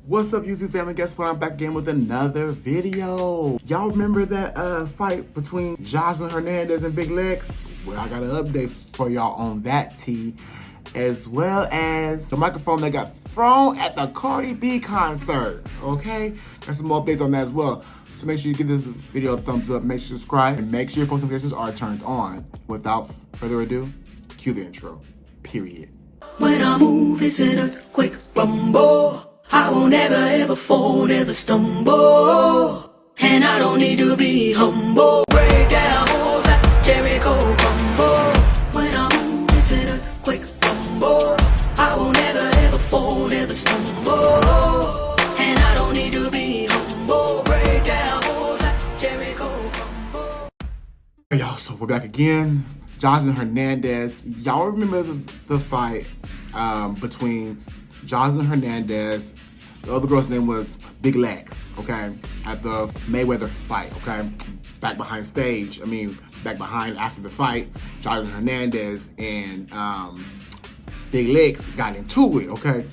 What's up, YouTube family? Guess what? I'm back again with another video. Y'all remember that fight between Joseline Hernandez and Big Lex? Well, I got an update for y'all on that tea, as well as the microphone that got thrown at the Cardi B concert, okay? Got some more updates on that as well. So make sure you give this video a thumbs up, make sure you subscribe, and make sure your post notifications are turned on. Without further ado, cue the intro, period. When I move, it's an earthquake rumble. I won't ever fall, never stumble. And I don't need to be humble. Break down walls like Jericho rumble. When I move, it's an earthquake rumble. I won't ever fall, never stumble. And I don't need to be humble. Break down walls like Jericho rumble. Hey y'all, so we're back again. Joseline Hernandez. Y'all remember the fight between Joseline Hernandez, the other girl's name was Big Lex, okay, at the Mayweather fight, okay, back behind after the fight, Joseline Hernandez and Big Lex got into it, okay.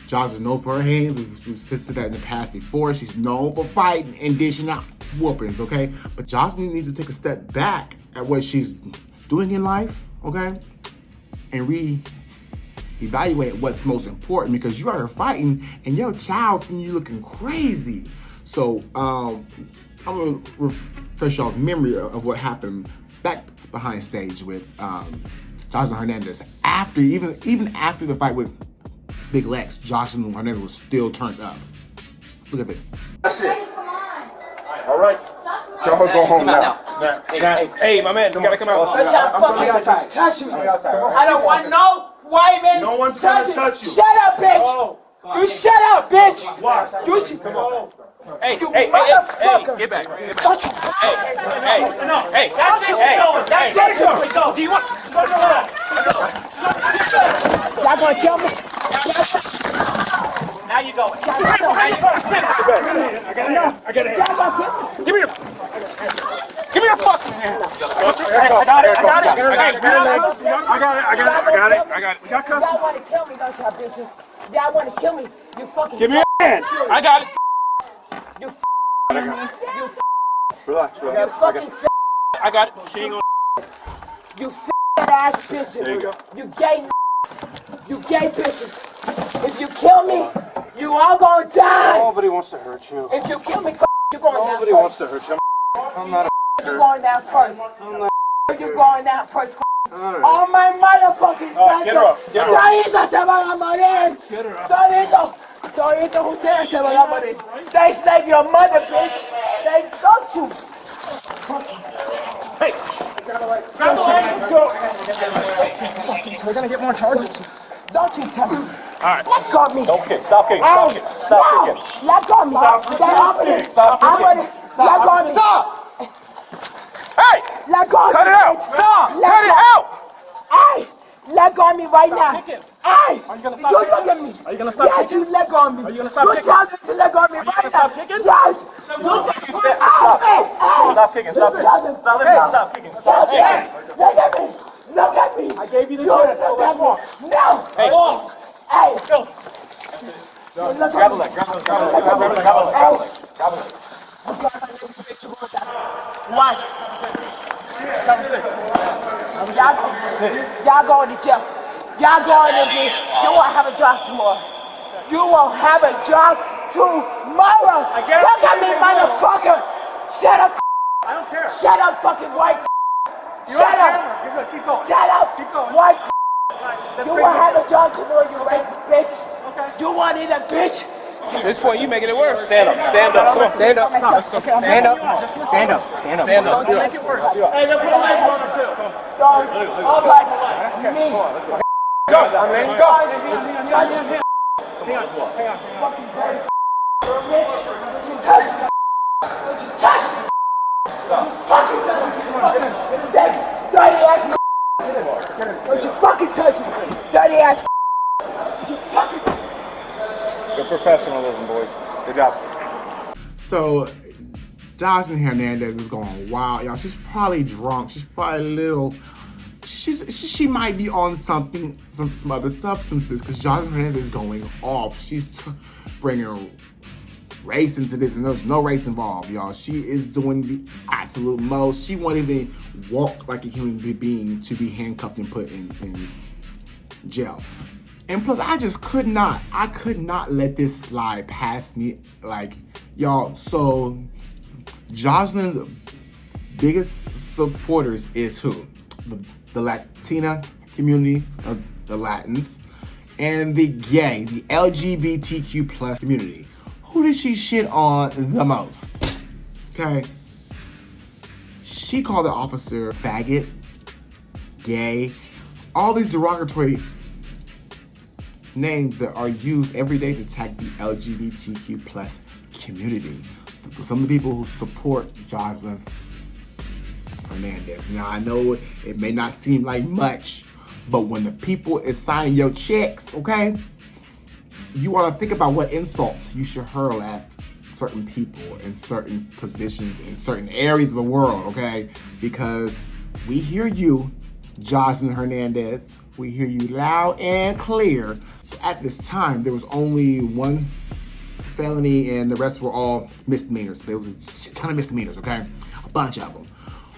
Joseline's known for her hands, we've said that in the past before, she's known for fighting and dishing out whoopings, okay, but Joseline needs to take a step back at what she's doing in life, okay, and evaluate what's most important, because you are fighting and your child seeing you looking crazy. So I'm gonna refresh y'all's memory of what happened back behind stage with Joseline Hernandez. Even after the fight with Big Lex, Joseline Hernandez was still turned up. Look at this. That's it. All right. Tell her go home now. Hey, my man, you gotta come out. I'm coming outside. Touch me. I don't want no white man. No one's gonna touch you. Shut up, bitch. You shut up, bitch. Why? You Come on. Hey, motherfucker. get back. Touch you. Hey, That's it. do you want? Y'all gonna kill me? Now you go. I got it. Y'all gonna kill me? Give me your fucking hand. I got it. We got custody. Y'all wanna kill me, don't y'all, bitches? Y'all wanna kill me? You fucking. Give me your hand. I got it. You Relax, you relax. fucking I got it. She ain't gonna. you ass bitches. There you go. You gay bitches. If you kill me, you all gonna die. Nobody wants to hurt you. If you kill me, you going down Nobody first. wants to hurt you. I'm not You going down first. I'm not You going down first. Alright. All my motherfucking Get her up. Get her up. Todito se van a morir. Todito ustedes se van a morir. They save your mother, bitch. They got you. Hey. Grab the leg. Let's go. We're gonna get more charges. Don't you tell me. Alright. Let go of me. Don't kick. Stop kicking. Stop kicking. Stop kicking. Let go of me. Stop kicking. Let go of me. Stop. Hey. Let go of me. Cut it out. Stop. Cut it out. Hey, let go of me right now. kicking. Hey, Are you gonna stop you kicking? look at me. Are you gonna stop yes, kicking? you let go of me. Are you gonna stop you kicking? tell them to let go of me you right gonna now. stop kicking? Yes. Stop. Hey, Stop kicking. Stop kicking. Stop listening. Stop kicking. Stop kicking. Look at me. Look at me. I gave you the You chance. So look let's at me. walk. No. Hey. Hey. Go. Look at Grab a me. leg. Grab a leg. Grab a leg. Grab a leg. Grab a leg. Grab a leg. Grab a leg. Watch. Have a seat. Y'all going to jail. Y'all going to jail. You won't have a job tomorrow. You won't have a job tomorrow. Look at me, motherfucker. Shut up. I don't care. Shut up, fucking white. You're Shut on up. camera. Keep going. Shut up. Keep going. White. Let's You break won't it. have a job tomorrow, you racist bitch. Okay. You wanted a bitch. At this point, you making it worse. Stand up. Stand up. Come on. Stand up. Stop. Let's go. Stand up. Stand up. Stand up. Stand up. Don't make it worse. Hey, they'll put a leg on him too. Don't. All right. Me. Go. I'm ready. Go. Touch him. Hang on. Fucking bitch. Bitch. Touch me. Touch me. Fucking touch me. Stay. Dirty ass. Don't you fucking touch me. Dirty ass. You fucking. Good professionalism, boys. Good job. So Joseline Hernandez is going wild, y'all. She's probably drunk. She's probably a little. She might be on something, some other substances, because Joseline Hernandez is going off. She's bringing race into this, and there's no race involved, y'all. She is doing the absolute most. She won't even walk like a human being to be handcuffed and put in jail. And plus, I could not let this slide past me, like, y'all. So Joseline's biggest supporters is who? The Latina community of the Latins and the gay, the LGBTQ plus community. Who did she shit on the most? Okay. She called the officer faggot, gay, all these derogatory names that are used every day to attack the LGBTQ plus community. Some of the people who support Joseline Hernandez. Now, I know it may not seem like much, but when the people is signing your checks, okay, you want to think about what insults you should hurl at certain people in certain positions in certain areas of the world, okay? Because we hear you, Joseline Hernandez. We hear you loud and clear. So at this time, there was only one felony and the rest were all misdemeanors. There was a ton of misdemeanors, okay? A bunch of them.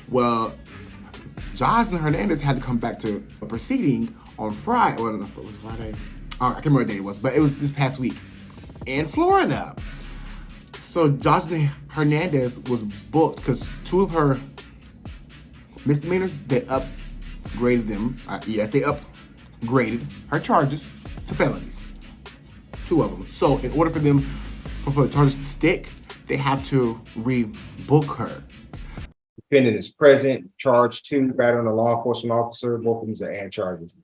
Well, Joseline Hernandez had to come back to a proceeding on Friday. Well, I don't know if it was Friday. I can't remember what day it was, but it was this past week in Florida. So Joseline Hernandez was booked because two of her misdemeanors, they upgraded them. Yes, they upgraded her charges to felonies. Two of them. So in order for them for the charges to stick, they have to re-book her. Defendant is present. Charge 2, battery on a law enforcement officer. Both of them are add charges.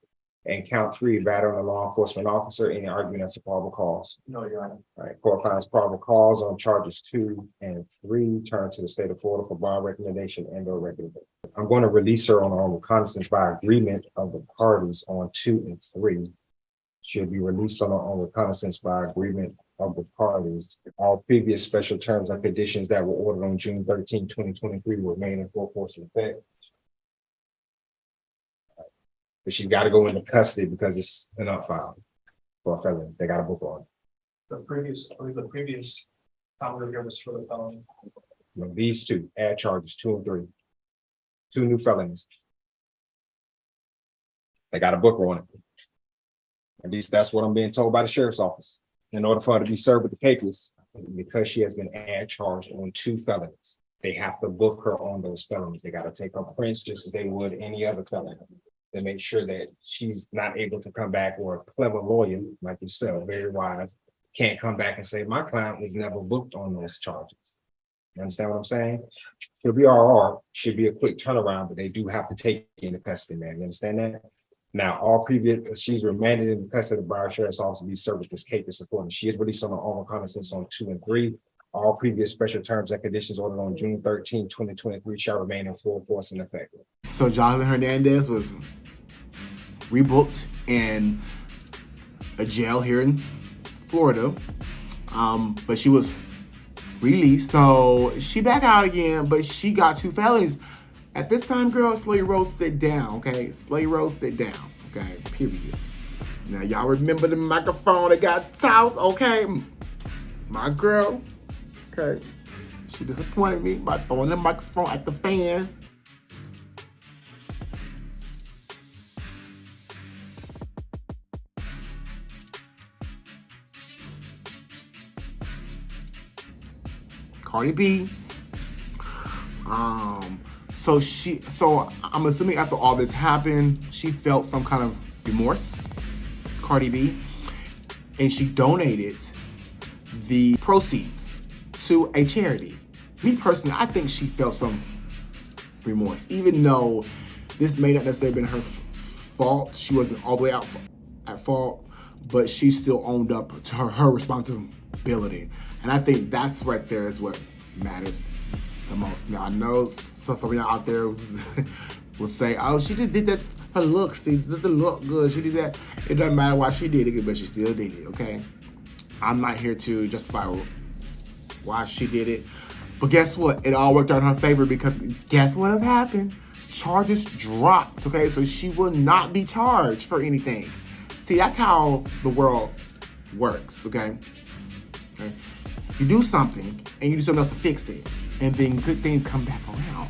And count 3, battery on a law enforcement officer. Any argument that's a probable cause? No, Your Honor. All right. Court finds probable cause on charges 2 and 3. Turn to the state of Florida for bond recommendation and/or recommendation. I'm going to release her on reconnaissance by agreement of the parties on 2 and 3. She'll be released on reconnaissance by agreement of the parties. All previous special terms and conditions that were ordered on June 13, 2023 remain in full force and effect. But she's got to go into custody because it's an up-file for a felony. They got a book on it. I believe the previous time we were here was for the felony. These two, add charges 2 and 3. 2 new felonies. They got a book on it. At least that's what I'm being told by the sheriff's office. In order for her to be served with the papers, because she has been add charged on 2 felonies, they have to book her on those felonies. They got to take her prints just as they would any other felony to make sure that she's not able to come back, or a clever lawyer like yourself, very wise, can't come back and say, my client was never booked on those charges. You understand what I'm saying? So BRR should be a quick turnaround, but they do have to take you into custody, man. You understand that? Now, all previous, she's remanded in custody of the Broward Sheriff's Office to be served with this case of support. She is released on her own reconnaissance on 2 and 3. All previous special terms and conditions ordered on June 13, 2023 shall remain in full force and effect. So Joseline Hernandez was rebooked in a jail here in Florida, but she was released. So she back out again, but she got 2 felonies. At this time, girl, slow your roll, sit down, okay? Slow your roll, sit down, okay? Period. Now, y'all remember the microphone that got tossed, okay? My girl, okay? She disappointed me by throwing the microphone at the fan. Cardi B. So I'm assuming after all this happened, she felt some kind of remorse, Cardi B, and she donated the proceeds to a charity. Me personally, I think she felt some remorse, even though this may not necessarily have been her fault. She wasn't all the way out at fault, but she still owned up to her responsibility. And I think that's right there is what matters the most. Now, I know some of y'all out there will say, oh, she just did that for looks. See, this doesn't look good. She did that. It doesn't matter why she did it, but she still did it, okay? I'm not here to justify why she did it. But guess what? It all worked out in her favor, because guess what has happened? Charges dropped, okay? So she will not be charged for anything. See, that's how the world works, okay? You do something, and you do something else to fix it, and then good things come back around.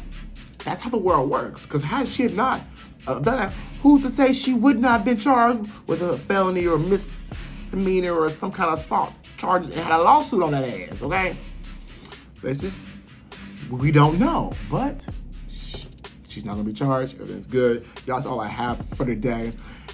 That's how the world works. Because had she not done that, who's to say she would not have been charged with a felony or misdemeanor or some kind of assault charges and had a lawsuit on that ass, okay? It's just, we don't know, but she's not gonna be charged. Everything's good. That's all I have for today.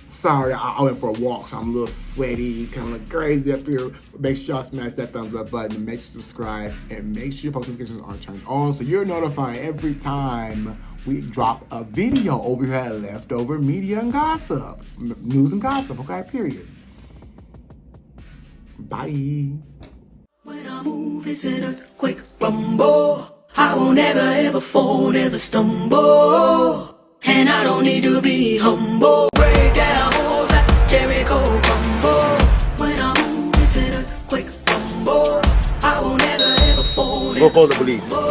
Sorry, I went for a walk, so I'm a little sweaty, kind of look crazy up here. Make sure y'all smash that thumbs up button, and make sure you subscribe, and make sure your post notifications are turned on so you're notified every time we drop a video over here at Leftover Media and Gossip. News and gossip, okay? Period. Bye. When I move, it's an earthquake rumble. I won't ever fall, never stumble. And I don't need to be humble. Break down walls like Jericho crumble. When I move, it's an earthquake rumble. I won't ever fall, Go never for the police. stumble.